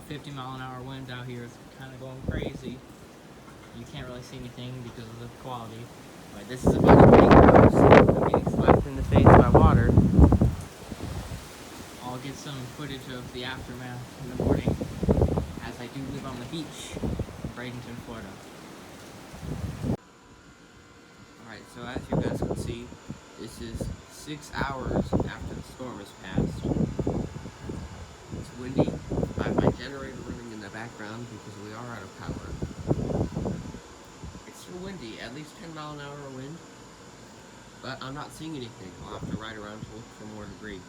about 50-mile-an-hour wind out here. It's kind of going crazy. You can't really see anything because of the quality. But this is a bunch of mangroves. I'm getting slapped in the face by water. I'll get some footage of the aftermath in the morning, as I do live on the beach in Bradenton, Florida. Alright, so as you guys can see, this is 6 hours after the storm has passed. It's windy. I have my generator running in the background because we are out of power. It's still windy, at least 10-mile-an-hour wind, but I'm not seeing anything. I'll have to ride around to look for more debris.